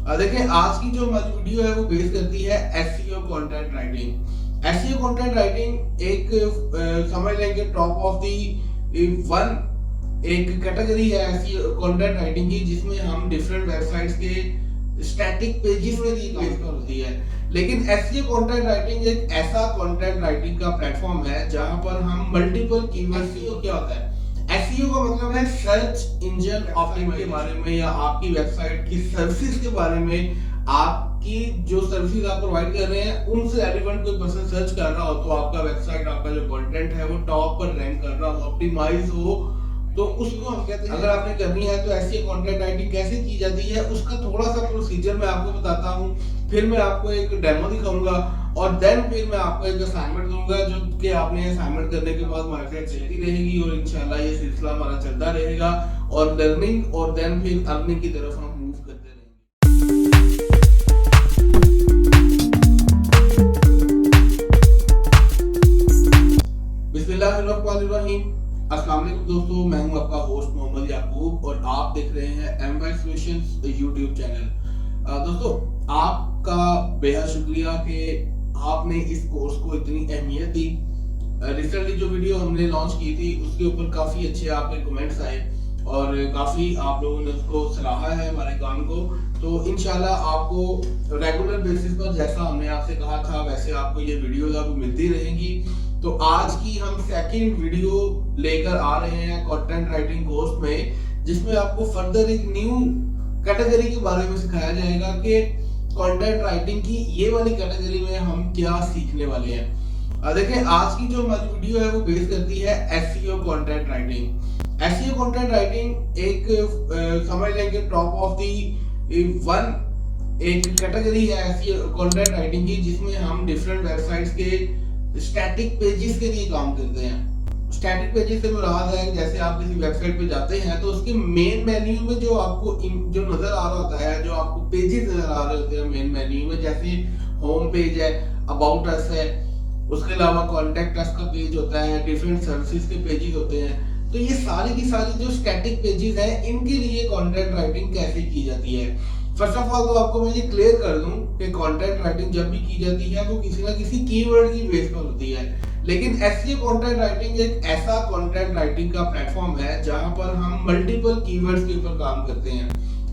देखिए आज की जो हमारी वीडियो है वो बेस करती है SEO content writing. SEO content writing एक समझ लें कि टॉप ऑफ दी वन एक कैटेगरी है एसईओ कंटेंट राइटिंग की, जिसमें हम डिफरेंट वेबसाइट्स के स्टैटिक पेजेस में भी बेस पर होती है। लेकिन एसईओ कंटेंट राइटिंग एक ऐसा कंटेंट राइटिंग का प्लेटफॉर्म है जहां पर हम मल्टीपल कीवर्ड। एसईओ क्या होता है? एसईओ का मतलब है सर्च इंजन ऑप्टिमाइजेशन के बारे में, या आपकी वेबसाइट की सर्विसेज के बारे में। आपकी जो सर्विसेज आप प्रोवाइड कर रहे हैं उनसे रेलेवेंट कोई पर्सन सर्च कर रहा हो तो आपका वेबसाइट, आपका जो कंटेंट है वो टॉप पर रैंक कर रहा हो, ऑप्टिमाइज हो, तो उसको हम कहते हैं। अगर आपने करनी है तो ऐसी कंटेंट राइटिंग कैसे की जाती है उसका थोड़ा सा प्रोसीजर मैं आपको बताता हूँ, फिर मैं आपको एक डेमो दिखाऊंगा और देन फिर मैं आपको एक असाइनमेंट दूंगा, जो कि आपने असाइनमेंट करने के बाद हमारे साथ चलती रहेगी और इंशाल्लाह ये सिलसिला हमारा चलता रहेगा और लर्निंग और देन फिर अर्निंग की तरफ हम मूव करते रहेंगे। बिस्मिल्लाहिर्रहमानिर्रहीम। अस्सलाम वालेकुम दोस्तों, मैं हूं आपका होस्ट मोहम्मद याकूब और आप देख रहे हैं एमवाई सॉल्यूशंस यूट्यूब चैनल। दोस्तों आपका बेहद शुक्रिया कि आपने इस कोर्स को इतनी अहमियत दी। रिसेंटली जो वीडियो हमने लॉन्च की थी उसके ऊपर काफ़ी अच्छे आपके कमेंट्स आए और काफ़ी आप लोगों ने उसको सराहा है हमारे काम को। तो इंशाल्लाह आपको रेगुलर बेसिस पर जैसा हमने आपसे कहा था वैसे आपको ये वीडियोस आपको मिलती रहेंगी। तो आज की हम सेकंड वीडियो लेकर आ रहे हैं कंटेंट राइटिंग कोर्स में, जिसमें आपको फर्दर एक न्यू कैटेगरी के बारे में सिखाया जाएगा कि कंटेंट राइटिंग की ये वाली कैटेगरी में हम क्या सीखने वाले हैं। देखिए आज की जो हमारी वीडियो है वो बेस करती है SEO content writing. SEO content writing एक समझ लें कि टॉप ऑफ दी वन एक कैटेगरी है एसईओ कंटेंट राइटिंग की, जिसमें हम डिफरेंट वेबसाइट्स के स्टैटिक पेजेस के लिए काम करते हैं। स्टैटिक पेजेस से मुराद है जैसे आप किसी वेबसाइट पे जाते हैं तो उसके मेन मेन्यू में जो आपको जो नजर आ रहा होता है, जो आपको पेजेस नजर आ रहे होते हैं मेन मेन्यू में, जैसे होम पेज है, अबाउट अस है, उसके अलावा कॉन्टेक्ट अस का पेज होता है, डिफरेंट सर्विसेज के पेजेस होते हैं। तो ये सारी की सारी जो स्टैटिक पेजेस हैं इनके लिए कंटेंट राइटिंग कैसे की जाती है। फर्स्ट ऑफ ऑल तो आपको मैं ये क्लियर कर दूं कि कंटेंट राइटिंग जब भी की जाती है वो किसी ना किसी कीवर्ड की बेस पर होती है। लेकिन एसईओ कंटेंट राइटिंग एक ऐसा कंटेंट राइटिंग का प्लेटफॉर्म है जहां पर हम मल्टीपल कीवर्ड्स के ऊपर काम करते हैं।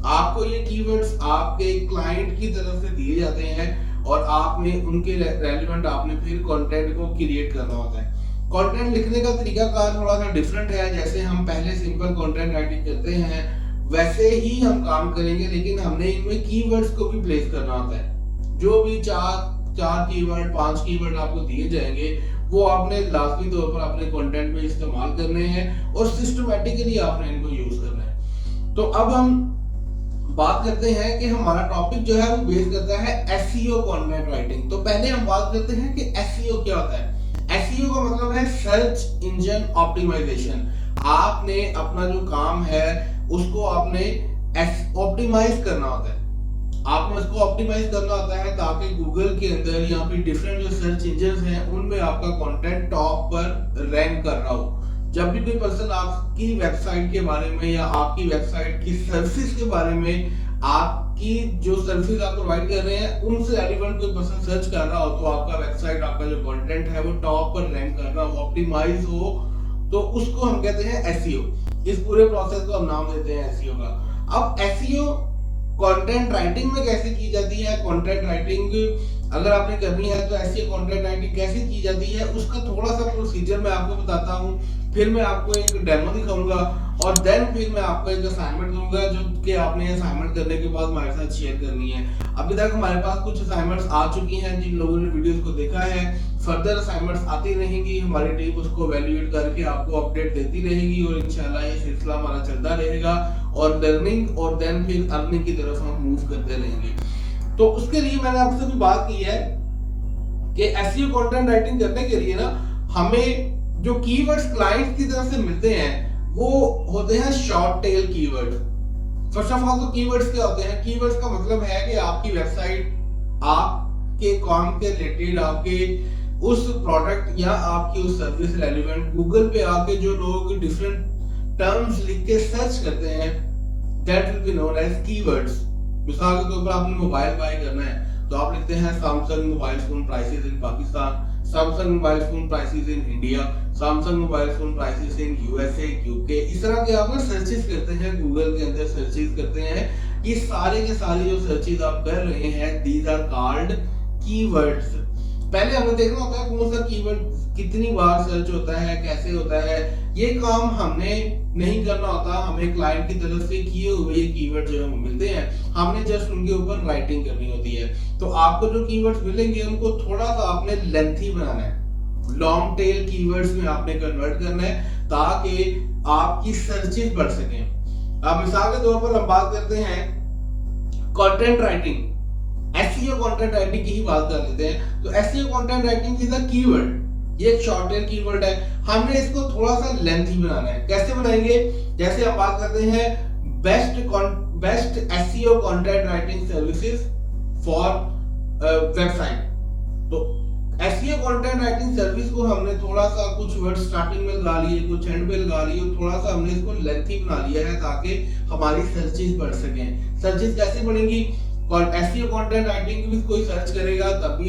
आपको ये कीवर्ड्स आपके क्लाइंट की तरफ से दिए जाते हैं और आपने उनके रेलेवेंट आपने फिर कंटेंट को क्रिएट करना होता है। कंटेंट लिखने का तरीका कार थोड़ा सा डिफरेंट है। जैसे हम पहले सिंपल कंटेंट राइटिंग करते हैं वैसे ही हम काम करेंगे, लेकिन हमने इनमें कीवर्ड्स को भी प्लेस करना होता है। जो भी चार कीवर्ड 5 कीवर्ड आपको दिए जाएंगे वो आपने लाजमी तौर पर अपने कंटेंट में इस्तेमाल करने हैं और सिस्टमैटिकली आपने इनको यूज करना है। तो अब हम बात करते हैं कि हमारा टॉपिक जो है वो बेस करता है एसईओ कंटेंट राइटिंग। तो पहले हम बात करते हैं कि एसईओ क्या होता है। एसईओ का मतलब है सर्च इंजन ऑप्टिमाइजेशन। आपने अपना जो काम है उसको आपने ऑप्टिमाइज करना होता है। आपने उसको ऑप्टिमाइज करना होता है ताकि गूगल के अंदर या फिर डिफरेंट जो सर्च इंजन हैं उनमें आपका कंटेंट टॉप पर रैंक कर रहा हो। जब भी कोई पर्सन आपकी वेबसाइट के बारे में या आपकी वेबसाइट की सर्विसेज के बारे में, आपकी जो सर्विसेज आप प्रोवाइड कर रहे हैं उनसे रेलेवेंट कोई पर्सन सर्च कर रहा हो तो आपका वेबसाइट, आपका जो कंटेंट है वो टॉप पर रैंक कर रहा हो, ऑप्टिमाइज हो, तो उसको हम कहते हैं एसईओ। इस पूरे प्रोसेस को हम नाम देते हैं एसईओ का। अब एसईओ कंटेंट राइटिंग में कैसे की जाती है? कंटेंट राइटिंग अगर आपने करनी है तो ऐसी कंटेंट राइटिंग कैसे की जाती है उसका थोड़ा सा प्रोसीजर मैं आपको बताता हूँ, फिर मैं आपको एक डेमो दिखाऊंगा और देन फिर मैं आपको एक असाइनमेंट दूंगा, जो कि आपने असाइनमेंट करने के बाद हमारे साथ शेयर करनी है। अभी तक हमारे पास कुछ असाइनमेंट्स आ चुकी हैं जिन लोगों ने वीडियोस को देखा है। फर्दर असाइनमेंट्स आती रहेंगी, हमारी टीम उसको वैल्यूएट करके आपको अपडेट देती रहेगी और इंशाल्लाह ये सिलसिला हमारा चलता रहेगा और लर्निंग और देन फिर अर्निंग की तरफ हम मूव करते रहेंगे। तो उसके लिए मैंने आपसे भी बात की है कि एसईओ कंटेंट राइटिंग करने के लिए ना हमें जो कीवर्ड्स क्लाइंट की तरफ से मिलते हैं वो होते हैं short tail keyword. First of all तो कीवर्ड्स क्या होते हैं? कीवर्ड्स का मतलब है कि आपकी वेबसाइट आपके काम के रिलेटेड, आपके उस प्रोडक्ट या आपकी उस सर्विस रेलेवेंट गूगल पे आके जो लोग डिफरेंट टर्म्स लिख के सर्च करते हैं, that will be known as keywords. मिसाल के तौर पर आपने मोबाइल बाय करना है तो आप लिखते हैं Samsung mobile phone prices in Pakistan, Samsung mobile phone prices in India, Samsung mobile phone prices in USA, UK. इस तरह के आप ना सर्चेस करते हैं, गूगल के अंदर सर्चेस करते हैं। ये सारे के सारे जो सर्चेस आप कर रहे हैं, दीज आर कॉल्ड कीवर्ड्स। पहले हमें देखना होता है कौन सा कीवर्ड कितनी बार सर्च होता है, कैसे होता है। ये काम हमने नहीं करना होता, हमें क्लाइंट की तरफ से किए हुए ये कीवर्ड जो हमें मिलते हैं, हमने जस्ट उनके ऊपर राइटिंग करनी होती है। तो आपको जो कीवर्ड्स मिलेंगे उनको थोड़ा सा आपने लेंथी बनाना है, लॉन्ग टेल कीवर्ड्स में आपने कन्वर्ट करना है ताकि आपकी सर्चेस बढ़ सकें। अब मिसाल के तौर पर हम बात करते हैं content writing, SEO content writing की ही बात कर लेते हैं। तो SEO content writing is a keyword, ये एक शॉर्ट टेल कीवर्ड है। हमने इसको थोड़ा सा लेंथी बनाना है। कैसे बनाएंगे? जैसे हम बात करते हैं best SEO content writing services for website. तो एसईओ कंटेंट राइटिंग सर्विस को हमने थोड़ा सा कुछ वर्ड स्टार्टिंग में लगा लिए, कुछ एंड में लगा लिए, थोड़ा सा हमने इसको लेंथी बना लिया है ताकि हमारी सर्चेस बढ़ सकें। सर्चेस कैसे बढ़ेंगी? एसईओ कंटेंट राइटिंग में कोई सर्च करेगा तभी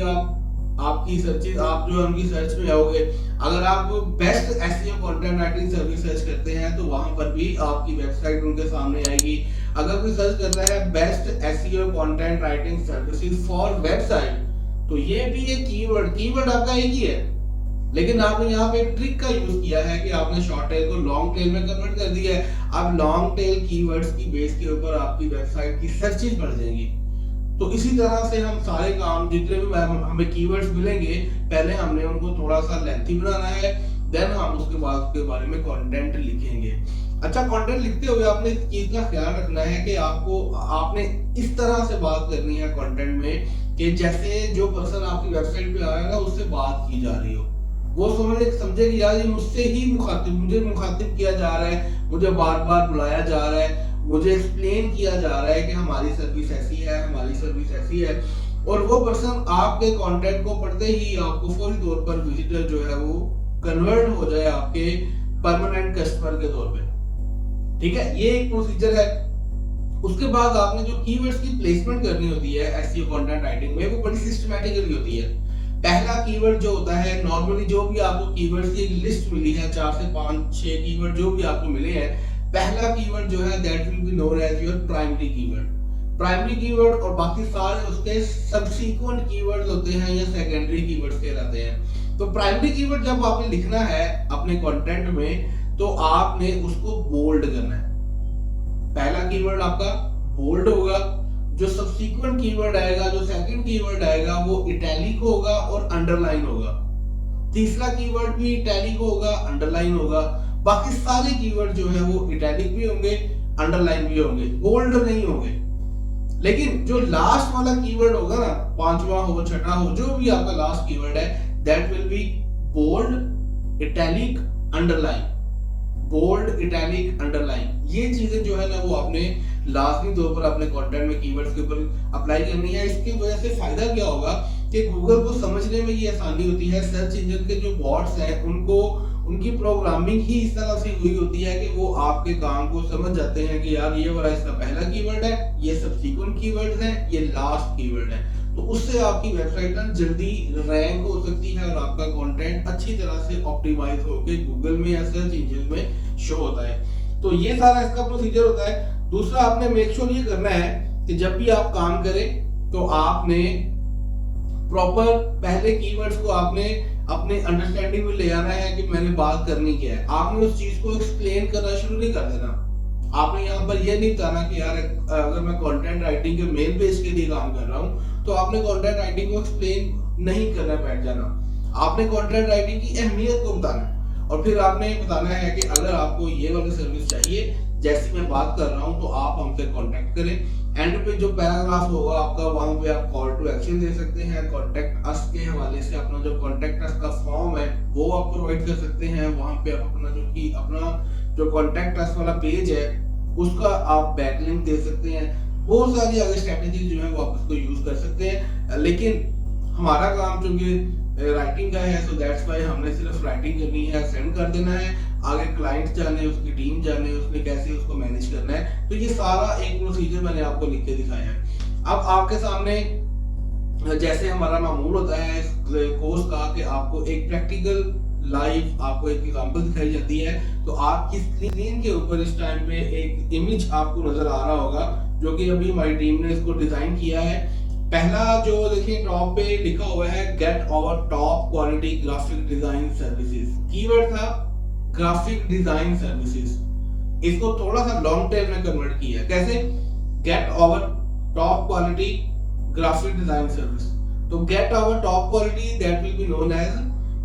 आपकी सर्चेस, आप जो उनकी सर्च में आओगे। अगर आप best SEO content writing service search करते हैं तो वहां पर भी आपकी वेबसाइट उनके सामने आएगी। अगर कोई सर्च करता है best SEO content writing services for website, तो ये भी एक कीवर्ड आपका एक ही है, लेकिन आपने यहाँ पे एक ट्रिक का यूज किया है कि आपने शॉर्ट टेल को लॉन्ग टेल में कन्वर्ट कर दिया है। अब लॉन्ग टेल कीवर्ड्स की बेस के ऊपर आपकी वेबसाइट की सर्चेस बढ़ जाएंगी। तो इसी तरह से हम सारे काम जितने भी हमें कीवर्ड्स मिलेंगे, पहले हमने उनको थोड़ा सा लेंथी बनाना है, देन हम उसके बाद उसके बारे में कंटेंट लिखेंगे। अच्छा, कंटेंट लिखते हुए आपने इस चीज का ख्याल रखना है कि आपने इस तरह से बात करनी है कंटेंट में कि जैसे जो पर्सन आपकी वेबसाइट पे आएगा उससे बात की जा रही हो, वो समझे कि यार ये मुझसे ही मुझे मुखातिब किया जा रहा है, मुझे बार बार बुलाया जा रहा है, मुझे एक्सप्लेन किया जा रहा है कि हमारी सर्विस ऐसी है, हमारी सर्विस ऐसी है। और वो पर्सन आपके कंटेंट को पढ़ते ही आपको फौरी तौर पर विजिटर जो है वो कन्वर्ट हो जाए आपके परमानेंट कस्टमर के तौर पे। ठीक है, ये एक प्रोसीजर है। उसके बाद आपने जो कीवर्ड्स की प्लेसमेंट करनी होती है एसईओ कंटेंट राइटिंग में, वो बड़ी सिस्टमैटिकली होती है। पहला कीवर्ड जो होता है, नॉर्मली जो भी आपको कीवर्ड्स की एक लिस्ट मिली है, 4 से 5-6 कीवर्ड जो भी आपको मिले हैं, पहला कीवर्ड जो है that will be known as your primary keyword. Primary keyword और बाकी सारे उसके सबसीक्वेंट कीवर्ड्स होते हैं या सेकेंडरी कीवर्ड्स कहलाते हैं। तो प्राइमरी कीवर्ड जब आपने लिखना है अपने कंटेंट में, तो आपने उसको बोल्ड करना है। पहला कीवर्ड आपका बोल्ड होगा, जो सबसीक्वेंट कीवर्ड आएगा, जो सेकंड कीवर्ड आएगा, वो इटैलिक होगा और अंडरलाइन होगा। तीसरा कीवर्ड भी इटैलिक होगा, अंडरलाइन होगा। बाकी सारे कीवर्ड जो है वो इटैलिक भी होंगे, अंडरलाइन भी होंगे, बोल्ड नहीं होंगे। लेकिन जो लास्ट वाला कीवर्ड होगा ना, 5वां हो 6वां हो, जो भी आपका लास्ट कीवर्ड है, that will be bold, italic, underline. Bold, italic, underline, ये चीजें जो है ना वो आपने लाजमी तौर पर अपने कंटेंट में कीवर्ड्स के ऊपर अप्लाई करनी है। इसकी वजह से फायदा क्या होगा कि गूगल को समझने में ये आसानी होती है। सर्च इंजन के जो बॉट्स हैं उनको उनकी प्रोग्रामिंग ही इस तरह से हुई होती है कि वो आपके काम को समझ जाते हैं कि यार ये वाला इसका पहला कीवर्ड है, ये सबसीक्वेंट कीवर्ड्स हैं, ये लास्ट कीवर्ड है। तो उससे आपकी वेबसाइट ना जल्दी रैंक हो सकती है और आपका कंटेंट अच्छी तरह से ऑप्टिमाइज होकर गूगल में या सर्च इंजन में शो होता है। तो ये सारा इसका प्रोसीजर होता है। दूसरा, आपने मेक श्योर ये करना है कि जब भी आप काम करें तो आपने प्रॉपर पहले कीवर्ड्स को आपने अपने अंडरस्टैंडिंग में ले आना है कि मैंने बात करनी क्या है। आपने उस चीज को एक्सप्लेन करना शुरू नहीं कर देना। आपने यहाँ पर यह नहीं बताना कि यार अगर मैं कंटेंट राइटिंग के मेन पेज के लिए काम कर रहा हूँ तो आपने कंटेंट राइटिंग को एक्सप्लेन नहीं करना बैठ जाना। आपने कंटेंट राइटिंग की अहमियत को बताना और फिर आपने बताना है कि अगर आपको ये वाली सर्विस चाहिए जैसी मैं बात कर रहा हूँ तो आप हमसे कांटेक्ट करें। एंड पे जो पैराग्राफ होगा आपका, वहां पे आप कॉल टू एक्शन दे सकते हैं। कांटेक्ट अस के हवाले से अपना जो कांटेक्ट अस का फॉर्म है वो आप प्रोवाइड कर सकते हैं। वहां पे आप अपना जो कांटेक्ट अस वाला पेज है उसका आप बैकलिंक दे सकते हैं। बहुत सारी आगे स्ट्रेटजी जो है वो आप उसको यूज कर सकते हैं। लेकिन हमारा काम चूंकि राइटिंग का है, सो दैट्स व्हाई हमने सिर्फ राइटिंग करनी है, सेंड कर देना है। आगे क्लाइंट जाने, उसकी टीम जाने, उसने कैसे उसको मैनेज करना है। तो ये सारा एक प्रोसीजर मैंने आपको लिख के दिखाया है। अब आपके सामने जैसे हमारा मामूल होता है इस कोर्स का कि आपको एक प्रैक्टिकल लाइव आपको एक एग्जांपल दिखाई जाती है, तो आपकी स्क्रीन के ऊपर इस टाइम पे एक इमेज आपको नजर आ रहा होगा जो कि अभी हमारी टीम ने इसको डिजाइन किया है। पहला जो देखिए टॉप पे लिखा हुआ है get our top quality graphic design services, keyword था ग्राफिक डिजाइन सर्विसेज। इसको थोड़ा सा लॉन्ग टेल में कन्वर्ट किया, कैसे? Get our top quality graphic design service. तो get our top quality that will be known as,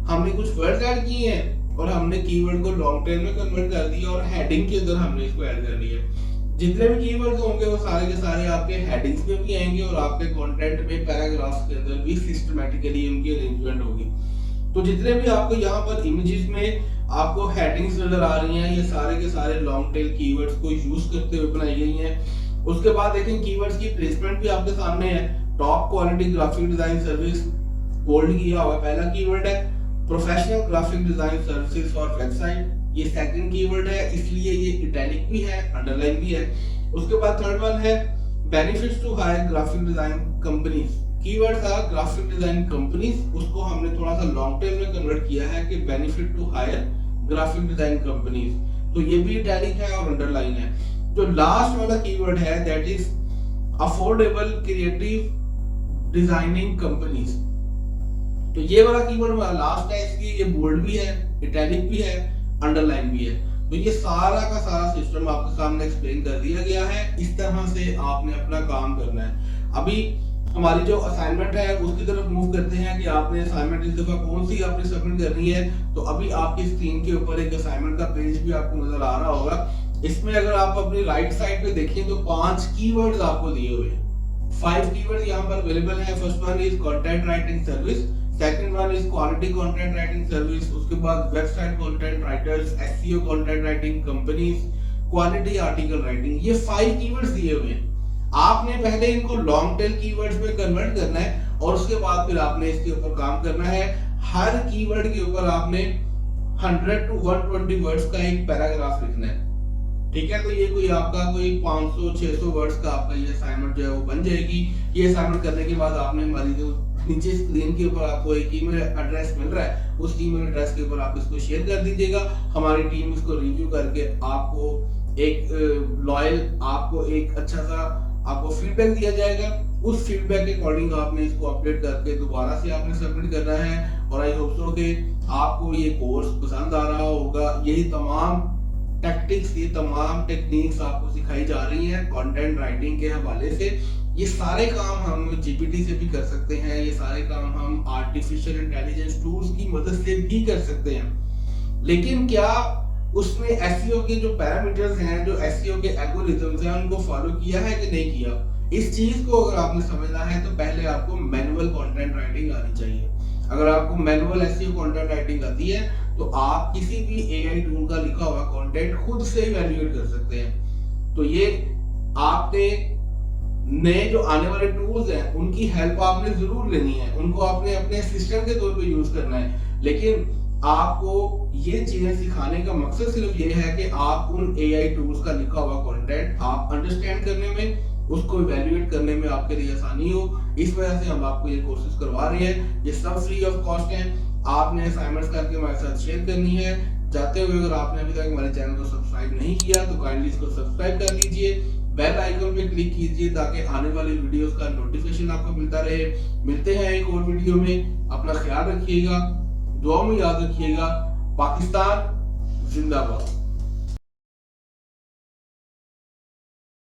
हमने कुछ वर्ड्स ऐड किए हैं और हमने कीवर्ड को लॉन्ग टेल में कन्वर्ट कर दिया और हेडिंग के अंदर हमने इसको ऐड कर लिया। जितने भी कीवर्ड्स होंगे वो सारे के सारे आपके हेडिंग्स में भी आएंगे और आपके कंटेंट में पैराग्राफ्स के अंदर भी सिस्टमैटिकली उनकी अरेंजमेंट होगी। तो जितने भी आपको यहाँ पर इमेजेस में आपको हेडिंग्स नजर आ रही हैं, ये सारे के सारे लॉन्ग टेल कीवर्ड्स को यूज करते हुए बनाई गई हैं। उसके बाद देखें कीवर्ड्स की प्लेसमेंट भी आपके सामने है। Top quality graphic design service bold किया हुआ पहला कीवर्ड है। Professional graphic design services for website, ये सेकंड कीवर्ड है, इसलिए ये इटैलिक भी है, अंडरलाइन भी है। उसके बाद थर्ड वन है benefits to hire graphic design companies, keyword था ग्राफिक डिजाइन कंपनीज, उसको हमने थोड़ा सा लॉन्ग टेल में कन्वर्ट किया है कि benefit to hire graphic design companies. तो ये भी इटैलिक है और अंडरलाइन है। जो लास्ट वाला कीवर्ड है that is affordable creative designing companies, तो ये वाला कीवर्ड हमारा लास्ट है, इसलिए ये बोल्ड भी है, इटैलिक भी है, अंडरलाइन भी है। तो ये सारा का सारा सिस्टम आपके सामने एक्सप्लेन कर दिया गया है। इस तरह से आपने अपना काम करना है। अभी हमारी जो असाइनमेंट है उसकी तरफ मूव करते हैं कि आपने असाइनमेंट इस दफा कौन सी आपने सबमिट करनी है। तो अभी आपकी स्क्रीन के ऊपर एक असाइनमेंट का पेज भी आपको नजर आ रहा होगा। इसमें अगर आप अपनी राइट साइड पे देखें तो 5 कीवर्ड्स आपको दिए हुए हैं। 5 कीवर्ड्स यहाँ पर अवेलेबल है। First one is content writing service, second one is quality content writing service, उसके बाद website content writers, SEO content writing companies, quality article writing. ये 5 कीवर्ड्स दिए हुए हैं। आपने पहले इनको लॉन्ग टेल कीवर्ड्स में कन्वर्ट करना है और उसके बाद फिर आपने इसके ऊपर काम करना है। हर कीवर्ड के ऊपर आपने 100 to 120 वर्ड्स का एक पैराग्राफ लिखना है, ठीक है? तो ये कोई आपका कोई 500-600 वर्ड्स का आपका ये असाइनमेंट जो है वो बन जाएगी। ये असाइनमेंट करने के बाद आपने हमारी जो नीचे स्क्रीन के ऊपर आपको एक ईमेल एड्रेस मिल रहा है, उस ईमेल एड्रेस के ऊपर आप इसको शेयर कर दीजिएगा। हमारी टीम इसको रिव्यू करके आपको एक लॉयल, आपको एक अच्छा सा आपको फीडबैक दिया जाएगा। उस फीडबैक के अकॉर्डिंग आपने इसको अपडेट करके दोबारा से आपने सबमिट करना है। और आई होप सो कि आपको ये कोर्स पसंद आ रहा होगा। यही तमाम टैक्टिक्स, ये तमाम टेक्निक्स आपको सिखाई जा रही हैं कंटेंट राइटिंग के हवाले से। ये सारे काम हम जीपीटी से भी कर सकते हैं, ये सारे काम हम आर्टिफिशियल इंटेलिजेंस टूल्स की मदद से भी कर सकते हैं। लेकिन क्या उसमें एसईओ के जो पैरामीटर्स हैं, जो एसईओ के एल्गोरिथम्स हैं, उनको फॉलो किया है कि नहीं किया? इस चीज को अगर आपने समझना है तो पहले आपको मैनुअल कंटेंट राइटिंग आनी चाहिए। अगर आपको मैनुअल एसईओ कंटेंट राइटिंग आती है तो आप किसी भी एआई टूल का लिखा हुआ कंटेंट खुद से इवैल्यूएट कर सकते हैं। तो ये आपने नए जो आने वाले टूल्स हैं उनकी हेल्प आपने जरूर लेनी है, उनको आपने अपने असिस्टेंट के तौर पे यूज करना है। लेकिन आपको ये चीजें सिखाने का मकसद सिर्फ ये है कि आप उन एआई टूल्स का लिखा हुआ कंटेंट आप अंडरस्टैंड करने में, उसको इवैल्यूएट करने में आपके लिए आसानी हो। इस वजह से हम आपको ये कोर्सेज करवा रहे हैं। ये सब फ्री ऑफ कॉस्ट हैं। आपने असाइनमेंट्स करके हमारे साथ शेयर करनी है। जाते हुए अगर आपने अभी तक हमारे चैनल को सब्सक्राइब नहीं किया तो काइंडली इसको सब्सक्राइब कर लीजिए, बेल आइकन पे क्लिक कीजिए ताकि आने वाली वीडियोस का नोटिफिकेशन आपको मिलता रहे। मिलते हैं एक और वीडियो में। अपना ख्याल रखिएगा, दुआ में याद रखिएगा। पाकिस्तान जिंदाबाद।